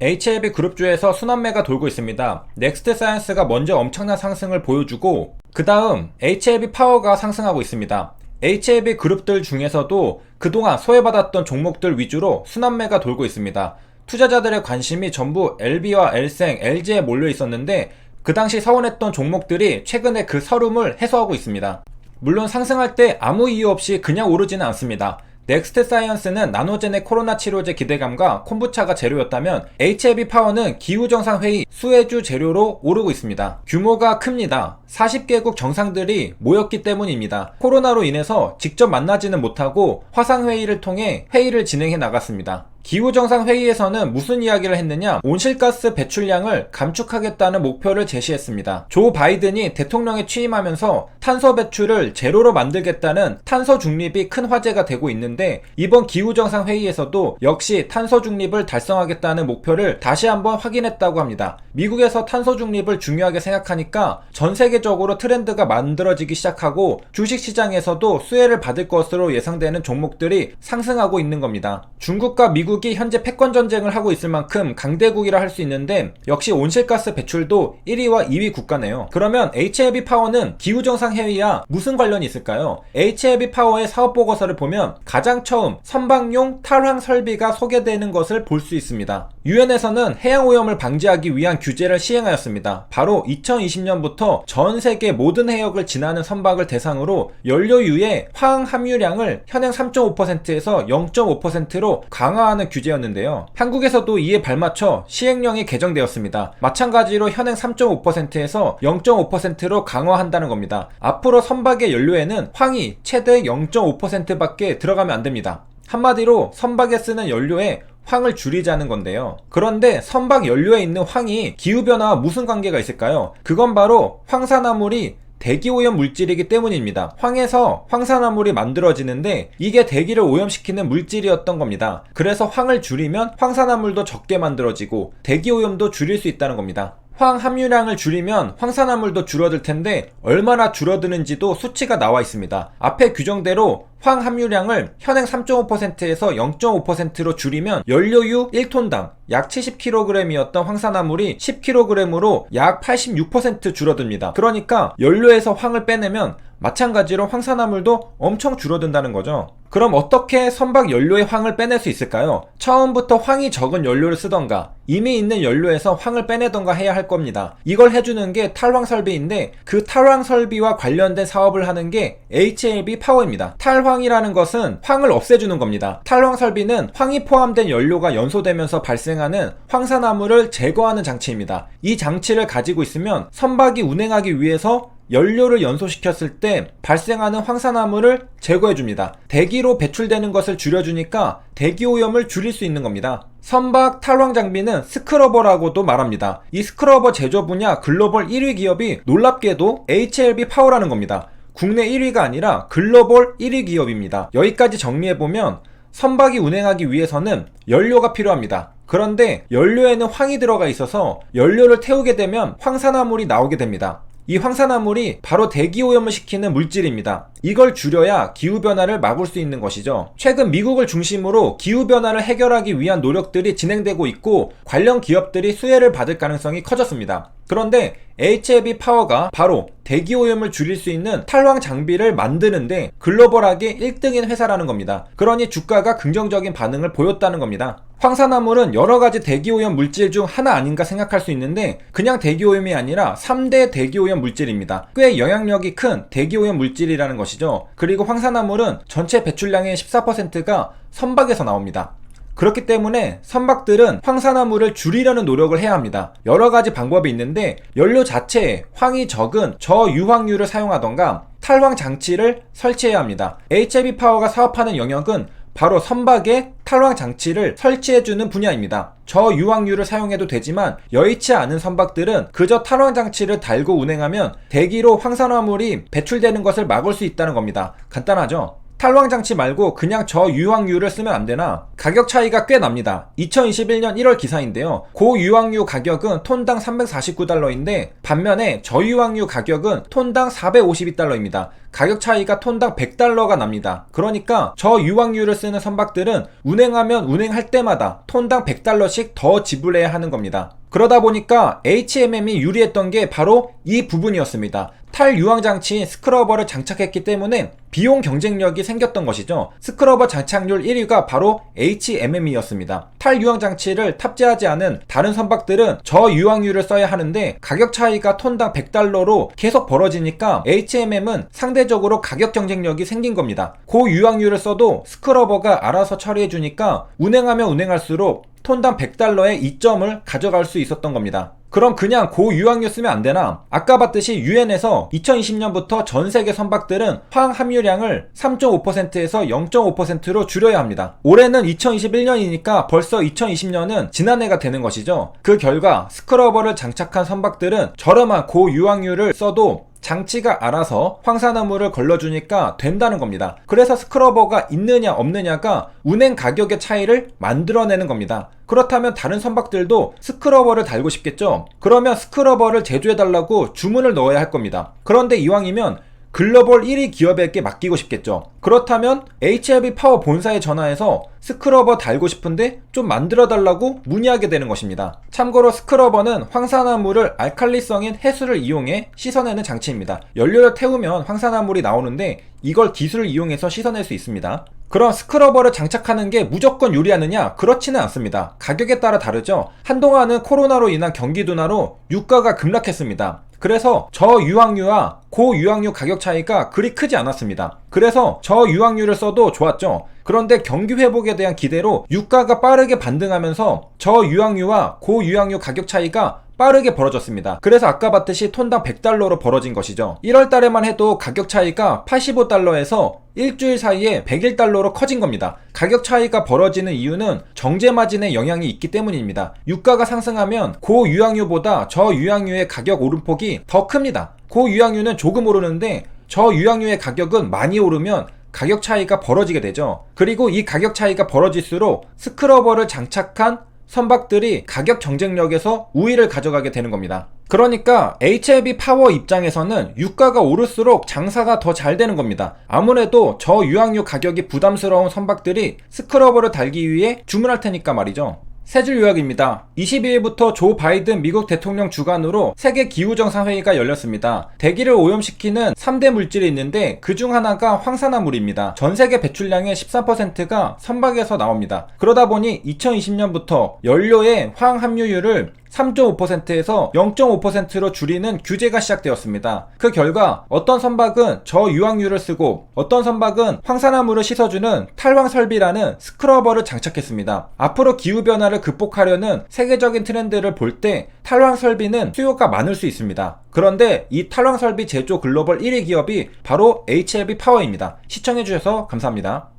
HLB 그룹주에서 순환매가 돌고 있습니다. 넥스트 사이언스가 먼저 엄청난 상승을 보여주고 그 다음 HLB 파워가 상승하고 있습니다. HLB 그룹들 중에서도 그동안 소외받았던 종목들 위주로 순환매가 돌고 있습니다. 투자자들의 관심이 전부 LB와 L생, LG에 몰려 있었는데 그 당시 서운했던 종목들이 최근에 그 서름을 해소하고 있습니다. 물론 상승할 때 아무 이유 없이 그냥 오르지는 않습니다. 넥스트 사이언스는 나노젠의 코로나 치료제 기대감과 콤부차가 재료였다면 HLB 파워는 기후정상회의 수혜주 재료로 오르고 있습니다. 규모가 큽니다. 40개국 정상들이 모였기 때문입니다. 코로나로 인해서 직접 만나지는 못하고 화상회의를 통해 회의를 진행해 나갔습니다. 기후정상회의에서는 무슨 이야기를 했느냐? 온실가스 배출량을 감축하겠다는 목표를 제시했습니다. 조 바이든이 대통령에 취임하면서 탄소 배출을 제로로 만들겠다는 탄소 중립이 큰 화제가 되고 있는데 이번 기후정상회의에서도 역시 탄소 중립을 달성하겠다는 목표를 다시 한번 확인했다고 합니다. 미국에서 탄소 중립을 중요하게 생각하니까 전 세계적으로 트렌드가 만들어지기 시작하고 주식시장에서도 수혜를 받을 것으로 예상되는 종목들이 상승하고 있는 겁니다. 중국과 미국이 현재 패권 전쟁을 하고 있을 만큼 강대국이라 할 수 있는데 역시 온실가스 배출도 1위와 2위 국가네요. 그러면 HLB 파워는 기후정상회의와 무슨 관련이 있을까요? HLB 파워의 사업보고서를 보면 가장 처음 선박용 탈황 설비가 소개되는 것을 볼 수 있습니다. 유엔에서는 해양오염을 방지하기 위한 규제를 시행하였습니다. 바로 2020년부터 전 세계 모든 해역을 지나는 선박을 대상으로 연료유의 화학 함유량을 현행 3.5%에서 0.5%로 강화하는 규제였는데요. 한국에서도 이에 발맞춰 시행령이 개정되었습니다. 마찬가지로 현행 3.5%에서 0.5%로 강화한다는 겁니다. 앞으로 선박의 연료에는 황이 최대 0.5%밖에 들어가면 안 됩니다. 한마디로 선박에 쓰는 연료에 황을 줄이자는 건데요. 그런데 선박 연료에 있는 황이 기후변화와 무슨 관계가 있을까요? 그건 바로 황산화물이 대기오염 물질이기 때문입니다. 황에서 황산화물이 만들어지는데 이게 대기를 오염시키는 물질이었던 겁니다. 그래서 황을 줄이면 황산화물도 적게 만들어지고 대기오염도 줄일 수 있다는 겁니다. 황 함유량을 줄이면 황산화물도 줄어들 텐데 얼마나 줄어드는지도 수치가 나와 있습니다. 앞에 규정대로 황 함유량을 현행 3.5%에서 0.5%로 줄이면 연료유 1톤당 약 70kg이었던 황산화물이 10kg으로 약 86% 줄어듭니다. 그러니까 연료에서 황을 빼내면 마찬가지로 황산화물도 엄청 줄어든다는 거죠. 그럼 어떻게 선박 연료의 황을 빼낼 수 있을까요? 처음부터 황이 적은 연료를 쓰던가 이미 있는 연료에서 황을 빼내던가 해야 할 겁니다. 이걸 해주는 게 탈황 설비인데 그 탈황 설비와 관련된 사업을 하는 게 HLB 파워입니다. 탈황이라는 것은 황을 없애주는 겁니다. 탈황 설비는 황이 포함된 연료가 연소되면서 발생하는 황산화물을 제거하는 장치입니다. 이 장치를 가지고 있으면 선박이 운행하기 위해서 연료를 연소시켰을 때 발생하는 황산화물을 제거해줍니다. 대기로 배출되는 것을 줄여주니까 대기오염을 줄일 수 있는 겁니다. 선박 탈황 장비는 스크러버라고도 말합니다. 이 스크러버 제조 분야 글로벌 1위 기업이 놀랍게도 HLB 파워라는 겁니다. 국내 1위가 아니라 글로벌 1위 기업입니다. 여기까지 정리해보면 선박이 운행하기 위해서는 연료가 필요합니다. 그런데 연료에는 황이 들어가 있어서 연료를 태우게 되면 황산화물이 나오게 됩니다. 이 황산화물이 바로 대기오염을 시키는 물질입니다. 이걸 줄여야 기후변화를 막을 수 있는 것이죠. 최근 미국을 중심으로 기후변화를 해결하기 위한 노력들이 진행되고 있고 관련 기업들이 수혜를 받을 가능성이 커졌습니다. 그런데 HLB 파워가 바로 대기오염을 줄일 수 있는 탈황 장비를 만드는데 글로벌하게 1등인 회사라는 겁니다. 그러니 주가가 긍정적인 반응을 보였다는 겁니다. 황산화물은 여러가지 대기오염 물질 중 하나 아닌가 생각할 수 있는데 그냥 대기오염이 아니라 3대 대기오염 물질입니다. 꽤 영향력이 큰 대기오염 물질이라는 것이죠. 그리고 황산화물은 전체 배출량의 14%가 선박에서 나옵니다. 그렇기 때문에 선박들은 황산화물을 줄이려는 노력을 해야 합니다. 여러가지 방법이 있는데 연료 자체에 황이 적은 저유황유를 사용하던가 탈황 장치를 설치해야 합니다. HLB 파워가 사업하는 영역은 바로 선박에 탈황 장치를 설치해주는 분야입니다. 저유황유를 사용해도 되지만 여의치 않은 선박들은 그저 탈황 장치를 달고 운행하면 대기로 황산화물이 배출되는 것을 막을 수 있다는 겁니다. 간단하죠? 탈황 장치 말고 그냥 저유황유를 쓰면 안 되나? 가격 차이가 꽤 납니다. 2021년 1월 기사인데요. 고유황유 가격은 톤당 349달러인데 반면에 저유황유 가격은 톤당 452달러입니다. 가격 차이가 톤당 100달러가 납니다. 그러니까 저유황유를 쓰는 선박들은 운행하면 운행할 때마다 톤당 100달러씩 더 지불해야 하는 겁니다. 그러다 보니까 HMM이 유리했던 게 바로 이 부분이었습니다. 탈유황 장치인 스크러버를 장착했기 때문에 비용 경쟁력이 생겼던 것이죠. 스크러버 장착률 1위가 바로 HMM이었습니다. 탈유황 장치를 탑재하지 않은 다른 선박들은 저유황유를 써야 하는데 가격 차이가 톤당 100달러로 계속 벌어지니까 HMM은 상대적으로 가격 경쟁력이 생긴 겁니다. 고유황유를 써도 스크러버가 알아서 처리해주니까 운행하면 운행할수록 톤당 100달러의 이점을 가져갈 수 있었던 겁니다. 그럼 그냥 고유황유 쓰면 안 되나? 아까 봤듯이 유엔에서 2020년부터 전 세계 선박들은 화학 함유량을 3.5%에서 0.5%로 줄여야 합니다. 올해는 2021년이니까 벌써 2020년은 지난해가 되는 것이죠. 그 결과 스크러버를 장착한 선박들은 저렴한 고유황유를 써도 장치가 알아서 황산화물을 걸러주니까 된다는 겁니다. 그래서 스크러버가 있느냐 없느냐가 운행 가격의 차이를 만들어내는 겁니다. 그렇다면 다른 선박들도 스크러버를 달고 싶겠죠? 그러면 스크러버를 제조해달라고 주문을 넣어야 할 겁니다. 그런데 이왕이면 글로벌 1위 기업에게 맡기고 싶겠죠. 그렇다면 HLB 파워 본사에 전화해서 스크러버 달고 싶은데 좀 만들어달라고 문의하게 되는 것입니다. 참고로 스크러버는 황산화물을 알칼리성인 해수를 이용해 씻어내는 장치입니다. 연료를 태우면 황산화물이 나오는데 이걸 기술을 이용해서 씻어낼 수 있습니다. 그럼 스크러버를 장착하는 게 무조건 유리하느냐? 그렇지는 않습니다. 가격에 따라 다르죠. 한동안은 코로나로 인한 경기 둔화로 유가가 급락했습니다. 그래서 저유황유와 고유황유 가격 차이가 그리 크지 않았습니다. 그래서 저유황유를 써도 좋았죠. 그런데 경기 회복에 대한 기대로 유가가 빠르게 반등하면서 저유황유와 고유황유 가격 차이가 빠르게 벌어졌습니다. 그래서 아까 봤듯이 톤당 100달러로 벌어진 것이죠. 1월 달에만 해도 가격 차이가 85달러에서 일주일 사이에 101달러로 커진 겁니다. 가격 차이가 벌어지는 이유는 정제 마진의 영향이 있기 때문입니다. 유가가 상승하면 고유황유보다 저유황유의 가격 오름폭이 더 큽니다. 고유황유는 조금 오르는데 저유황유의 가격은 많이 오르면 가격 차이가 벌어지게 되죠. 그리고 이 가격 차이가 벌어질수록 스크러버를 장착한 선박들이 가격 경쟁력에서 우위를 가져가게 되는 겁니다. 그러니까 HLB 파워 입장에서는 유가가 오를수록 장사가 더 잘 되는 겁니다. 아무래도 저유황유 가격이 부담스러운 선박들이 스크러버를 달기 위해 주문할 테니까 말이죠. 세 줄 요약입니다. 22일부터 조 바이든 미국 대통령 주관으로 세계 기후정상회의가 열렸습니다. 대기를 오염시키는 3대 물질이 있는데 그중 하나가 황산화물입니다. 전세계 배출량의 13%가 선박에서 나옵니다. 그러다 보니 2020년부터 연료의 화학 함유율을 3.5%에서 0.5%로 줄이는 규제가 시작되었습니다. 그 결과 어떤 선박은 저유황유를 쓰고 어떤 선박은 황산화물을 씻어주는 탈황 설비라는 스크러버를 장착했습니다. 앞으로 기후변화를 극복하려는 세계적인 트렌드를 볼 때 탈황 설비는 수요가 많을 수 있습니다. 그런데 이 탈황 설비 제조 글로벌 1위 기업이 바로 HLB 파워입니다. 시청해주셔서 감사합니다.